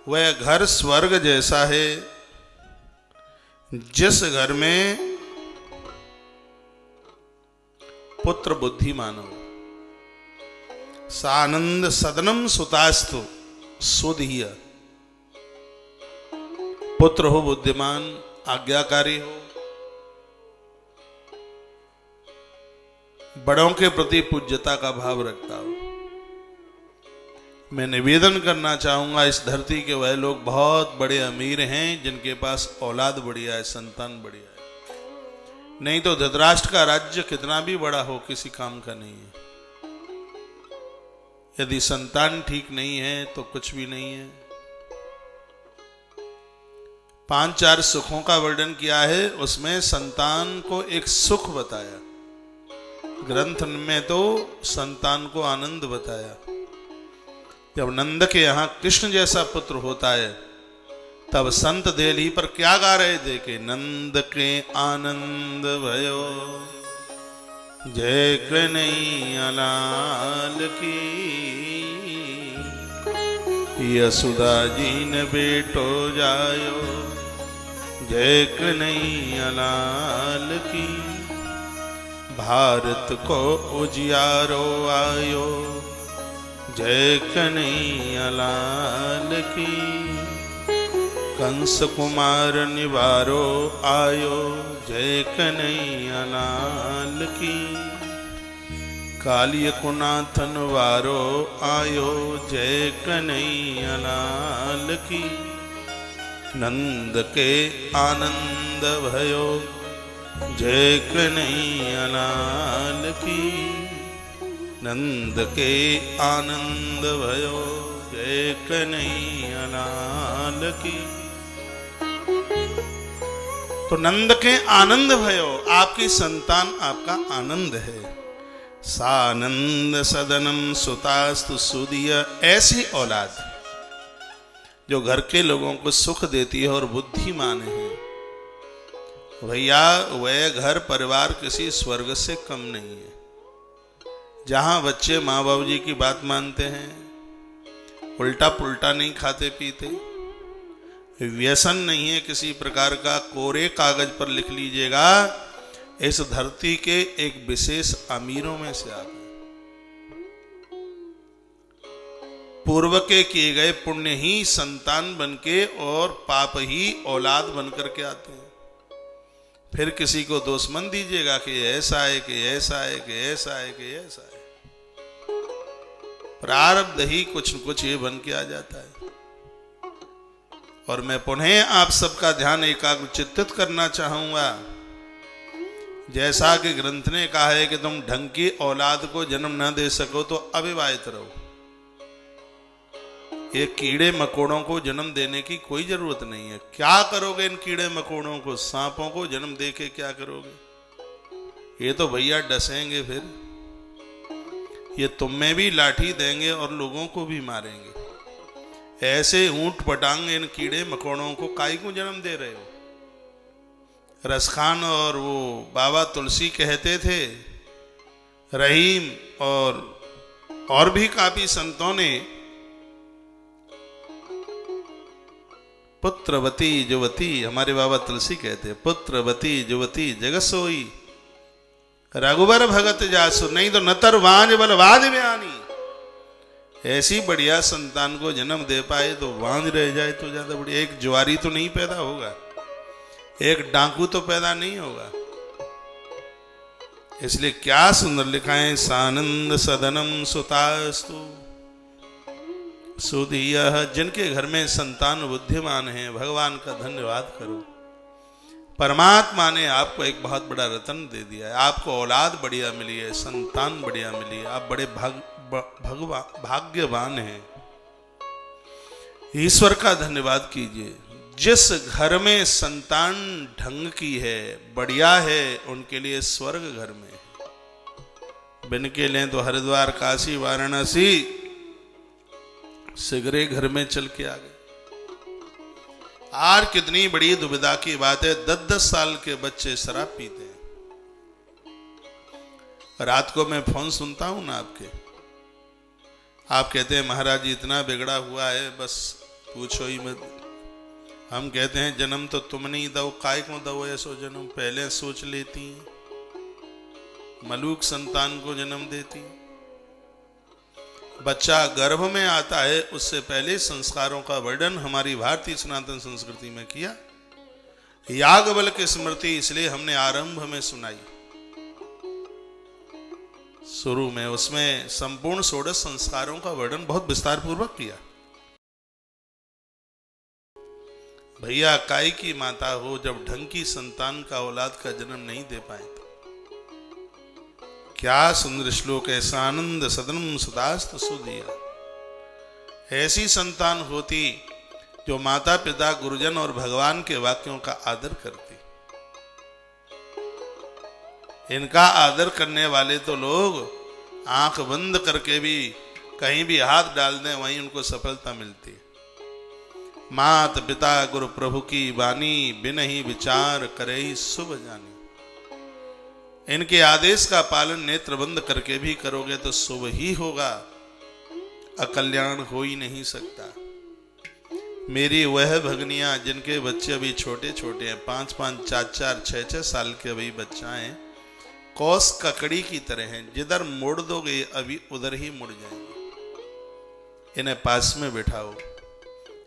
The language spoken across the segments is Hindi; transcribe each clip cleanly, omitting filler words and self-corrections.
वह घर स्वर्ग जैसा है जिस घर में पुत्र बुद्धिमान हो। सानंद सदनम सुतास्तु सुधीय। पुत्र हो बुद्धिमान, आज्ञाकारी हो, बड़ों के प्रति पूज्यता का भाव रखता हो। मैं निवेदन करना चाहूंगा, इस धरती के वह लोग बहुत बड़े अमीर हैं जिनके पास औलाद बढ़िया है, संतान बढ़िया है। नहीं तो धृतराष्ट्र का राज्य कितना भी बड़ा हो किसी काम का नहीं है। यदि संतान ठीक नहीं है तो कुछ भी नहीं है। 5-4 सुखों का वर्णन किया है, उसमें संतान को एक सुख बताया। ग्रंथ में तो संतान को आनंद बताया। जब नंद के यहां कृष्ण जैसा पुत्र होता है तब संत देली पर क्या गा रहे थे कि नंद के आनंद भयो जय कन्हैया लाल की, यशोदा जी ने बेटो जायो जय कन्हैया लाल की, भारत को उजियारो आयो जय कन्हैया लाल की, कंस कुमार निवारो आयो जय कन्हैया लाल की, कालिय कुनाथन वारो आयो जय कन्हैया लाल की, नंद के आनंद भयो जय कन्हैया लाल की, नंद के आनंद भयो जय कन्हैया लाल की। तो नंद के आनंद भयो, आपकी संतान आपका आनंद है। सानंद सदनम सुतास्तु सुदीय। ऐसी औलाद जो घर के लोगों को सुख देती है और बुद्धिमान है, भैया वह घर परिवार किसी स्वर्ग से कम नहीं है। जहां बच्चे माँ बाबू जी की बात मानते हैं, उल्टा पुल्टा नहीं खाते पीते, व्यसन नहीं है किसी प्रकार का, कोरे कागज पर लिख लीजिएगा इस धरती के एक विशेष अमीरों में से आप हैं। पूर्व के किए गए पुण्य ही संतान बनके और पाप ही औलाद बनकर के आते हैं। फिर किसी को दोष मत दीजिएगा कि ऐसा है कि ऐसा है कि ऐसा है कि ऐसा है। प्रारब्ध ही कुछ न कुछ ये बन के आ जाता है। और मैं पुनः आप सबका ध्यान एकाग्र चित्तित करना चाहूंगा। जैसा कि ग्रंथ ने कहा है कि तुम ढंग की औलाद को जन्म न दे सको तो अविवाहित रहो। ये कीड़े मकोड़ों को जन्म देने की कोई जरूरत नहीं है। क्या करोगे इन कीड़े मकोड़ों को, सांपों को जन्म देके क्या करोगे? ये तो भैया डसेंगे, फिर ये तुम में भी लाठी देंगे और लोगों को भी मारेंगे। ऐसे ऊंट पटांग इन कीड़े मकोड़ों को काई को जन्म दे रहे हो? रसखान और वो बाबा तुलसी कहते थे, रहीम और भी काफी संतों ने पुत्रवती जुवती, हमारे बाबा तुलसी कहते हैं पुत्रवती जुवती जगसोई रघुबर भगत जासु, नहीं तो नतर वांझ बलवाद बयानी। ऐसी बढ़िया संतान को जन्म दे पाए तो वांझ रह जाए तो ज्यादा बढ़िया। एक ज्वारी तो नहीं पैदा होगा, एक डाकू तो पैदा नहीं होगा। इसलिए क्या सुंदर लिखा है, सानंद सदनम सुतास्तु सुधीय। जिनके घर में संतान बुद्धिमान है, भगवान का धन्यवाद करो। परमात्मा ने आपको एक बहुत बड़ा रत्न दे दिया है। आपको औलाद बढ़िया मिली है, संतान बढ़िया मिली है। आप बड़े भाग्यवान हैं। ईश्वर का धन्यवाद कीजिए। जिस घर में संतान ढंग की है, बढ़िया है, उनके लिए स्वर्ग घर में है। बिन के लें तो हरिद्वार, काशी, वाराणसी, सिगरे घर में चल के आ गए। आज कितनी बड़ी दुविधा की बात है, 10-10 साल के बच्चे शराब पीते हैं। रात को मैं फोन सुनता हूं ना आपके, आप कहते हैं महाराज जी इतना बिगड़ा हुआ है, बस पूछो ही मत। हम कहते हैं जन्म तो तुम नहीं दो, काय को दो ऐसो जन्म, पहले सोच लेती। मलूक संतान को जन्म देती। बच्चा गर्भ में आता है, उससे पहले संस्कारों का वर्णन हमारी भारतीय सनातन संस्कृति में किया। याग बल की स्मृति इसलिए हमने आरंभ में सुनाई, शुरू में उसमें संपूर्ण 16 संस्कारों का वर्णन बहुत विस्तार पूर्वक किया। भैया काय की माता हो, जब ढंग की संतान का औलाद का जन्म नहीं दे पाए तो क्या सुंदर श्लोक है, सानंद सदनम सुदास्त सुदिया। ऐसी संतान होती जो माता पिता गुरुजन और भगवान के वाक्यों का आदर करती। इनका आदर करने वाले तो लोग आंख बंद करके भी कहीं भी हाथ डाल दें वहीं उनको सफलता मिलती है। मात पिता गुरु प्रभु की वाणी, बिन ही विचार करे शुभ जानी। इनके आदेश का पालन नेत्र बंद करके भी करोगे तो शुभ ही होगा, अकल्याण हो ही नहीं सकता। मेरी वह भगनियां जिनके बच्चे अभी छोटे छोटे हैं, 5-5, 4-4, 6-6 साल के अभी बच्चाएं, कौस ककड़ी की तरह हैं, जिधर मोड़ दोगे अभी उधर ही मुड़ जाएंगे। इन्हें पास में बिठाओ।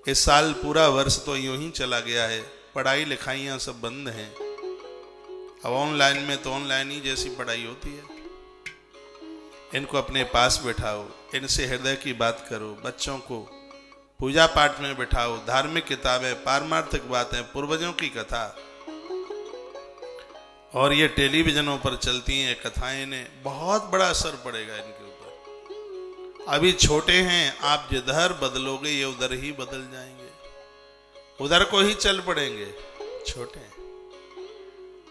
इस साल पूरा वर्ष तो यूं ही चला गया है, पढ़ाई लिखाइयां सब बंद हैं। अब ऑनलाइन में तो ऑनलाइन ही जैसी पढ़ाई होती है। इनको अपने पास बिठाओ, इनसे हृदय की बात करो। बच्चों को पूजा पाठ में बिठाओ, धार्मिक किताबें, पारमार्थिक बातें, पूर्वजों की कथा, और ये टेलीविजनों पर चलती हैं कथाएं, ने बहुत बड़ा असर पड़ेगा इनके ऊपर। अभी छोटे हैं, आप जिधर बदलोगे ये उधर ही बदल जाएंगे, उधर को ही चल पड़ेंगे। छोटे हैं।